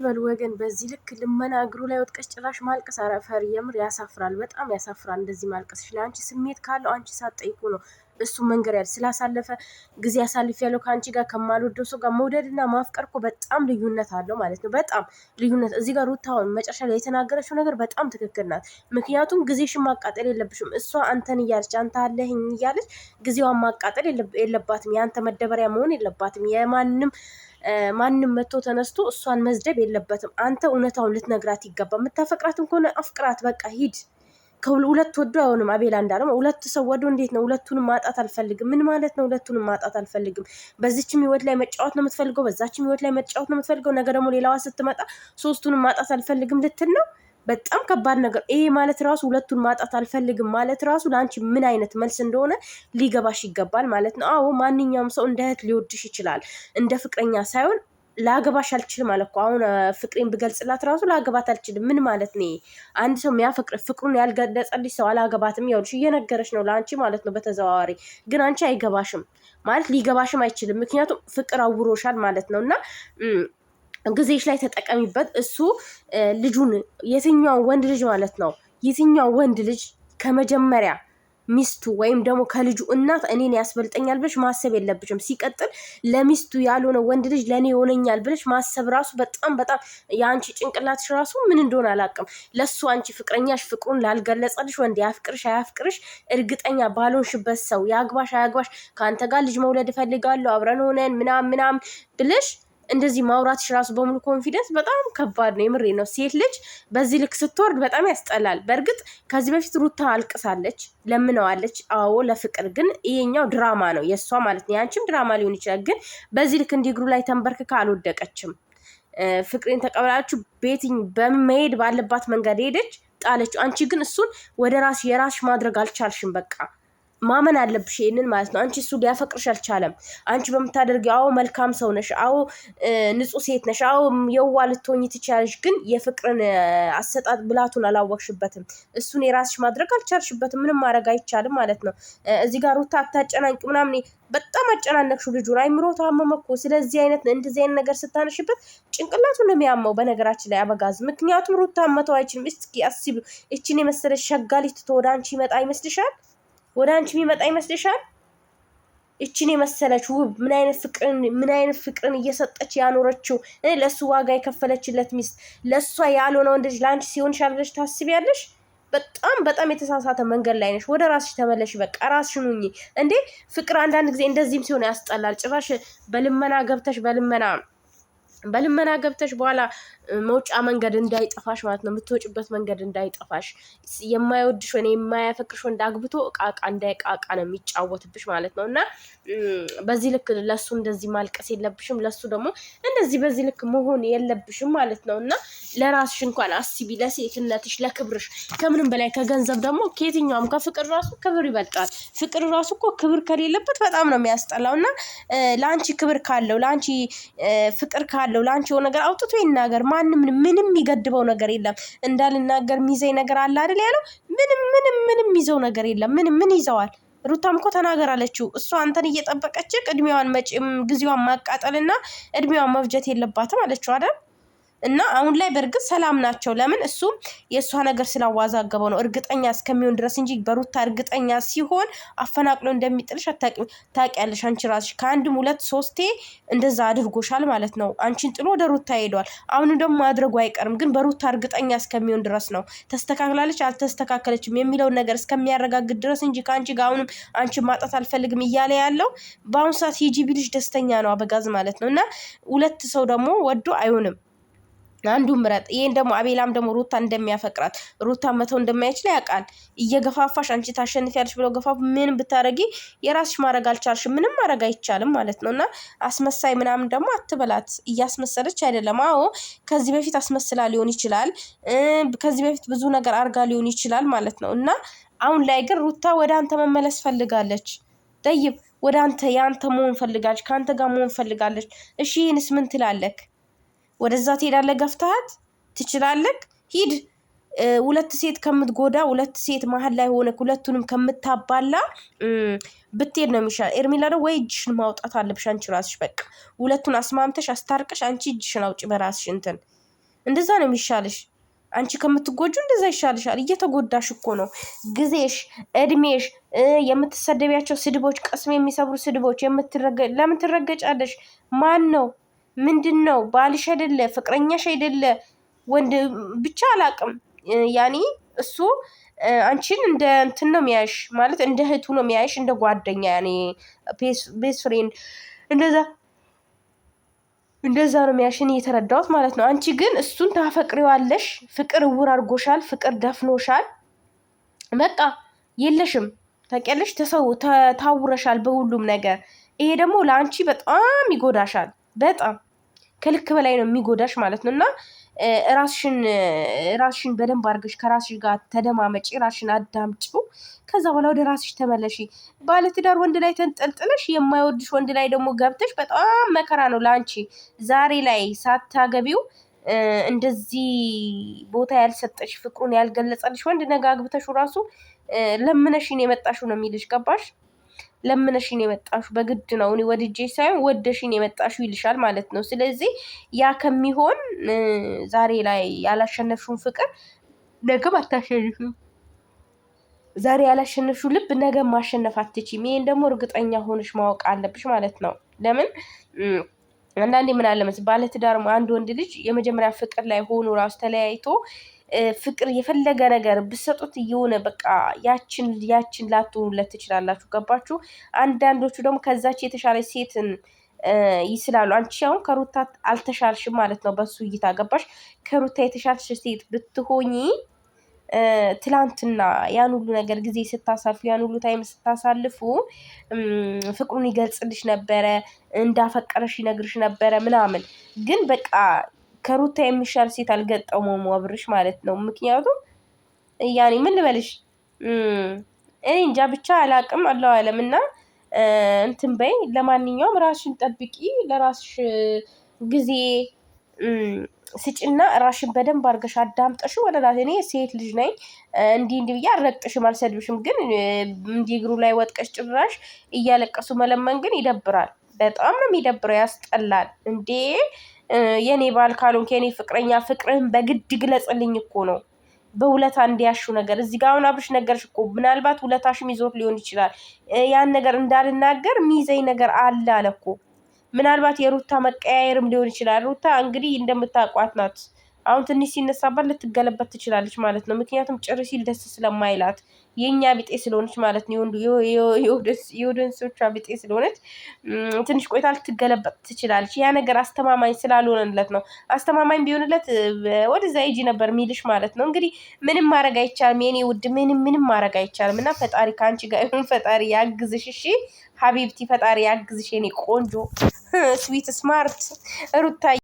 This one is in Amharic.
በል ወገን በዚህ ልክ ልመና እግሩ ላይ ወጥቀሽ ጭራሽ ማልቀስ አረፈር የምር ያሳፍራል። በጣም ያሳፍራል። እንደዚህ ማልቀስሽ ለአንቺ ስሜት ካለው አንቺ ሳትጠይቁ ነው እሱ መንገር ያለ ስላሳለፈ ጊዜ አሳልፍ ያለው ከአንቺ ጋር ከማልወደው ሰው ጋር መውደድና ማፍቀር እኮ በጣም ልዩነት አለው ማለት ነው። በጣም ልዩነት እዚህ ጋር ሩታውን መጨረሻ ላይ የተናገረችው ነገር በጣም ትክክል ናት። ምክንያቱም ጊዜሽን ማቃጠል የለብሽም። እሷ አንተን እያለች አንተ አለህኝ እያለች ጊዜዋን ማቃጠል የለባትም። የአንተ መደበሪያ መሆን የለባትም። ማንም መጥቶ ተነስቶ እሷን መዝደብ የለበትም። አንተ እውነታውን ልትነግራት ይገባ። የምታፈቅራትም ከሆነ አፍቅራት፣ በቃ ሂድ። ከሁለት ወዶ አይሆንም። አቤላ እንዳለው ሁለት ሰው ወዶ እንዴት ነው? ሁለቱንም ማጣት አልፈልግም። ምን ማለት ነው? ሁለቱንም ማጣት አልፈልግም። በዚችም ህይወት ላይ መጫወት ነው የምትፈልገው፣ በዛችም ህይወት ላይ መጫወት ነው የምትፈልገው። ነገ ደግሞ ሌላዋ ስትመጣ ሶስቱንም ማጣት አልፈልግም ልትል ነው። በጣም ከባድ ነገር ይሄ ማለት ራሱ ሁለቱን ማጣት አልፈልግም ማለት ራሱ ለአንቺ ምን አይነት መልስ እንደሆነ ሊገባሽ ይገባል ማለት ነው። አዎ ማንኛውም ሰው እንደ እህት ሊወድሽ ይችላል፣ እንደ ፍቅረኛ ሳይሆን ላገባሽ አልችልም አለ እኮ። አሁን ፍቅሬን ብገልጽላት ራሱ ላገባት አልችልም ምን ማለት ነው? አንድ ሰው የሚያፈቅር ፍቅሩን ያልገለጸልሽ ሰው አላገባትም ይኸውልሽ እየነገረሽ ነው ለአንቺ ማለት ነው በተዘዋዋሪ። ግን አንቺ አይገባሽም ማለት ሊገባሽም አይችልም። ምክንያቱም ፍቅር አውሮሻል ማለት ነው። እና ጊዜሽ ላይ ተጠቀሚበት። እሱ ልጁን የትኛው ወንድ ልጅ ማለት ነው የትኛው ወንድ ልጅ ከመጀመሪያ ሚስቱ ወይም ደግሞ ከልጁ እናት እኔን ያስበልጠኛል ብለሽ ማሰብ የለብሽም። ሲቀጥል ለሚስቱ ያልሆነ ወንድ ልጅ ለእኔ ይሆነኛል ብለሽ ማሰብ ራሱ በጣም የአንቺ ጭንቅላትሽ ራሱ ምን እንደሆነ አላውቅም። ለሱ አንቺ ፍቅረኛሽ ፍቅሩን ላልገለጸልሽ ወንድ ያፍቅርሽ አያፍቅርሽ እርግጠኛ ባልሆንሽበት ሰው ያግባሽ አያግባሽ ከአንተ ጋር ልጅ መውለድ እፈልጋለሁ አብረን ሆነን ምናምን ብለሽ እንደዚህ ማውራትሽ ራሱ በሙሉ ኮንፊደንስ በጣም ከባድ ነው። የምሬ ነው። ሴት ልጅ በዚህ ልክ ስትወርድ በጣም ያስጠላል። በእርግጥ ከዚህ በፊት ሩታ አልቅሳለች፣ ለምነዋለች። አዎ ለፍቅር ግን ይሄኛው ድራማ ነው የእሷ ማለት ነው። ያንቺም ድራማ ሊሆን ይችላል። ግን በዚህ ልክ እንዲህ እግሩ ላይ ተንበርክካ አልወደቀችም። ፍቅሬን ተቀበላችሁ በመሄድ ባለባት መንገድ ሄደች፣ ጣለችው። አንቺ ግን እሱን ወደ የራስሽ ማድረግ አልቻልሽም። በቃ ማመን አለብሽ ይሄንን ማለት ነው። አንቺ እሱ ሊያፈቅርሽ አልቻለም። አንቺ በምታደርጊው አዎ መልካም ሰው ነሽ፣ አዎ ንጹህ ሴት ነሽ፣ አዎ የዋ ልትሆኚ ትችያለሽ። ግን የፍቅርን አሰጣጥ ብላቱን አላወቅሽበትም። እሱን የራስሽ ማድረግ አልቻልሽበትም። ምንም ማድረግ አይቻልም ማለት ነው። እዚህ ጋር ሩታ አታጨናንቂ ምናምን በጣም አጨናነቅሽው ልጁን። አይምሮ ታመመ እኮ። ስለዚህ እንደዚህ አይነት ነገር ስታነሽበት ጭንቅላቱን ነው የሚያመው። በነገራችን ላይ አበጋዝ ምክንያቱም ሩታ መተው አይችልም። እስኪ አስቢው። እቺን የመሰለች ሸጋሊት ትቶ ወደ አንቺ ይመጣ ይመስልሻል? ወደ አንቺ የሚመጣ ይመስልሻል? እቺን የመሰለች ውብ ምን አይነት ፍቅርን እየሰጠች ያኖረችው ለሱ ዋጋ የከፈለችለት ሚስት ለሷ ያልሆነ ወንድ ልጅ ለአንቺ ሲሆንሻል ብለሽ ታስቢያለሽ? በጣም የተሳሳተ መንገድ ላይ ነሽ። ወደ ራስሽ ተመለሽ። በቃ ራስሽን ሁኚ እንዴ። ፍቅር አንዳንድ ጊዜ እንደዚህም ሲሆን ያስጠላል። ጭራሽ በልመና ገብተሽ በኋላ መውጫ መንገድ እንዳይጠፋሽ ማለት ነው። የምትወጭበት መንገድ እንዳይጠፋሽ። የማይወድሽ ወይ የማያፈቅርሽ ወንድ አግብቶ እቃ ነው የሚጫወትብሽ ማለት ነው። እና በዚህ ልክ ለሱ እንደዚህ ማልቀስ የለብሽም። ለሱ ደግሞ እንደዚህ በዚህ ልክ መሆን የለብሽም ማለት ነው። እና ለራስሽ እንኳን አስቢ፣ ለሴትነትሽ፣ ለክብርሽ። ከምንም በላይ ከገንዘብ ደግሞ ከየትኛውም ከፍቅር ራሱ ክብር ይበልጣል። ፍቅር ራሱ እኮ ክብር ከሌለበት በጣም ነው የሚያስጠላው። እና ለአንቺ ክብር ካለው ለአንቺ ፍቅር ካለው ለአንቺ የሆነ ነገር አውጥቶ ይናገር። ምንም የሚገድበው ነገር የለም። እንዳልናገር ሚዘኝ ነገር አለ አይደል ያለው። ምንም ይዘው ነገር የለም። ምን ይዘዋል? ሩታም እኮ ተናገራለችው። እሷ አንተን እየጠበቀች እድሜዋን ጊዜዋን ማቃጠልና እድሜዋን መፍጀት የለባትም አለችው አይደል? እና አሁን ላይ በእርግጥ ሰላም ናቸው። ለምን? እሱ የእሷ ነገር ስላዋዛገበው ነው። እርግጠኛ እስከሚሆን ድረስ እንጂ በሩታ እርግጠኛ ሲሆን አፈናቅሎ እንደሚጥልሽ ታውቂያለሽ አንቺ ራስሽ። ከአንድም 2-3 እንደዛ አድርጎሻል ማለት ነው። አንቺን ጥሎ ወደ ሩታ ሄዷል። አሁን ደግሞ ማድረጉ አይቀርም። ግን በሩታ እርግጠኛ እስከሚሆን ድረስ ነው። ተስተካክላለች አልተስተካከለችም የሚለውን ነገር እስከሚያረጋግጥ ድረስ እንጂ ከአንቺ ጋር አሁንም አንቺን ማጣት አልፈልግም እያለ ያለው በአሁኑ ሰዓት ሂጂ ቢልሽ ደስተኛ ነው አበጋዝ ማለት ነው። እና ሁለት ሰው ደግሞ ወዶ አይሆንም። አንዱ ምረጥ። ይሄን ደግሞ አቤላም ደግሞ ሩታ እንደሚያፈቅራት ሩታ መተው እንደማይችል ያውቃል። እየገፋፋሽ አንቺ ታሸንፊያለሽ ብለው ገፋፍ ምን ብታረጊ የራስሽ ማድረግ አልቻልሽም። ምንም ማድረግ አይቻልም ማለት ነውና አስመሳይ ምናምን ደግሞ አትበላት። እያስመሰለች አይደለም። አዎ ከዚህ በፊት አስመስላ ሊሆን ይችላል። ከዚህ በፊት ብዙ ነገር አርጋ ሊሆን ይችላል ማለት ነው። እና አሁን ላይ ግን ሩታ ወደ አንተ መመለስ ፈልጋለች። ጠይብ ወደ አንተ ያንተ መሆን ፈልጋለች። ካንተ ጋር መሆን ፈልጋለች። እሺ ይህንስ ምን ትላለህ? ወደዛ ትሄዳለህ? ገፍተሃት ትችላለህ? ሂድ። 2 ሴት ከምትጎዳ 2 ሴት መሀል ላይ ሆነ ሁለቱንም ከምታባላ ብትሄድ ነው የሚሻል። ኤርሚላ ደግሞ ወይ እጅሽን ማውጣት አለብሽ አንቺ ራስሽ። በቃ ሁለቱን አስማምተሽ አስታርቀሽ አንቺ እጅሽን አውጪ በራስሽ እንትን እንደዛ ነው የሚሻልሽ። አንቺ ከምትጎጁ እንደዛ ይሻልሻል። እየተጎዳሽ እኮ ነው። ጊዜሽ፣ እድሜሽ፣ የምትሰደቢያቸው ስድቦች፣ ቅስም የሚሰብሩ ስድቦች ለምን ትረገጫለሽ? ማን ነው? ምንድን ነው? ባልሽ አይደለ? ፍቅረኛሽ አይደለ? ወንድ ብቻ አላቅም። ያኔ እሱ አንቺን እንደ እንትን ነው የሚያይሽ፣ ማለት እንደ እህቱ ነው የሚያይሽ፣ እንደ ጓደኛ ያኔ ቤስት ፍሬንድ እንደዛ ነው የሚያሽን እየተረዳሁት ማለት ነው። አንቺ ግን እሱን ታፈቅሪዋለሽ። ፍቅር እውር አድርጎሻል። ፍቅር ደፍኖሻል። በቃ የለሽም። ታውቂያለሽ፣ ታውረሻል በሁሉም ነገር። ይሄ ደግሞ ለአንቺ በጣም ይጎዳሻል። በጣም ከልክ በላይ ነው የሚጎዳሽ ማለት ነው። እና ራስሽን በደንብ አድርገሽ ከራስሽ ጋር ተደማመጪ፣ ራስሽን አዳምጪው። ከዛ በኋላ ወደ ራስሽ ተመለሺ። ባለትዳር ወንድ ላይ ተንጠልጥለሽ የማይወድሽ ወንድ ላይ ደግሞ ገብተሽ በጣም መከራ ነው ለአንቺ። ዛሬ ላይ ሳታገቢው እንደዚህ ቦታ ያልሰጠሽ ፍቅሩን ያልገለጸልሽ ወንድ ነገ አግብተሽው ራሱ ለምነሽን የመጣሽው ነው የሚልሽ። ገባሽ? ለምነሽን የመጣሽው በግድ ነው፣ እኔ ወድጄ ሳይሆን ወደሽን የመጣሽው ይልሻል ማለት ነው። ስለዚህ ያ ከሚሆን ዛሬ ላይ ያላሸነፍሽውን ፍቅር ነገም አታሸንፊው። ዛሬ ያላሸነፍሽው ልብ ነገ ማሸነፍ አትችይም። ይሄን ደግሞ እርግጠኛ ሆነሽ ማወቅ አለብሽ ማለት ነው። ለምን አንዳንዴ ምን አለ መሰለኝ ባለትዳር አንድ ወንድ ልጅ የመጀመሪያ ፍቅር ላይ ሆኖ ራሱ ተለያይቶ ፍቅር የፈለገ ነገር ብሰጡት እየሆነ በቃ ያችን ላትሆኑለት ትችላላችሁ። ገባችሁ? አንዳንዶቹ ደግሞ ከዛች የተሻለች ሴትን ይስላሉ። አንቺ አሁን ከሩታ አልተሻልሽም ማለት ነው በሱ እይታ። ገባሽ? ከሩታ የተሻልሽ ሴት ብትሆኚ ትላንትና ያን ሁሉ ነገር ጊዜ ስታሳልፉ ያን ሁሉ ታይም ስታሳልፉ ፍቅሩን ይገልጽልሽ ነበረ፣ እንዳፈቀረሽ ይነግርሽ ነበረ ምናምን። ግን በቃ ከሩታ የሚሻል ሴት አልገጠመውም አብርሽ ማለት ነው። ምክንያቱም ያኔ ምን ልበልሽ እኔ እንጃ ብቻ አላቅም። አላሁ አለም። እና እንትን በይ። ለማንኛውም ራስሽን ጠብቂ፣ ለራስሽ ጊዜ ስጭና ራስሽን በደንብ አድርገሽ አዳምጠሽ ወደ ራሴ። እኔ ሴት ልጅ ነኝ፣ እንዲህ ብዬ አልረቅጥሽም፣ አልሰድብሽም። ግን እንዲህ እግሩ ላይ ወጥቀሽ ጭራሽ እያለቀሱ መለመን ግን ይደብራል። በጣም ነው የሚደብረው፣ ያስጠላል። እንዴ የኔ ባል ካልሆንክ የኔ ፍቅረኛ ፍቅርህን በግድ ግለጽልኝ እኮ ነው። በሁለታ እንዲያሹ ነገር እዚህ ጋር አሁን አብርሽ ነገርሽ እኮ ምናልባት ሁለታሽም ይዞት ሊሆን ይችላል። ያን ነገር እንዳልናገር ሚዘኝ ነገር አለ አለ እኮ። ምናልባት የሩታ መቀያየርም ሊሆን ይችላል። ሩታ እንግዲህ እንደምታውቋት ናት። አሁን ትንሽ ሲነሳባት ልትገለበት ትችላለች ማለት ነው። ምክንያቱም ጭር ሲል ደስ ስለማይላት የኛ ቢጤ ስለሆነች ማለት ነው። የወደንሶቿ ቢጤ ስለሆነች ትንሽ ቆይታ ልትገለበት ትችላለች። ያ ነገር አስተማማኝ ስላልሆነለት ነው። አስተማማኝ ቢሆንለት ወደዛ ሂጂ ነበር ሚልሽ ማለት ነው። እንግዲህ ምንም ማድረግ አይቻልም የኔ ውድ፣ ምንም ማድረግ አይቻልም። እና ፈጣሪ ከአንቺ ጋር ይሁን። ፈጣሪ ያግዝሽ። እሺ ሀቢብቲ፣ ፈጣሪ ያግዝሽ የኔ ቆንጆ ስዊት ስማርት ሩታ።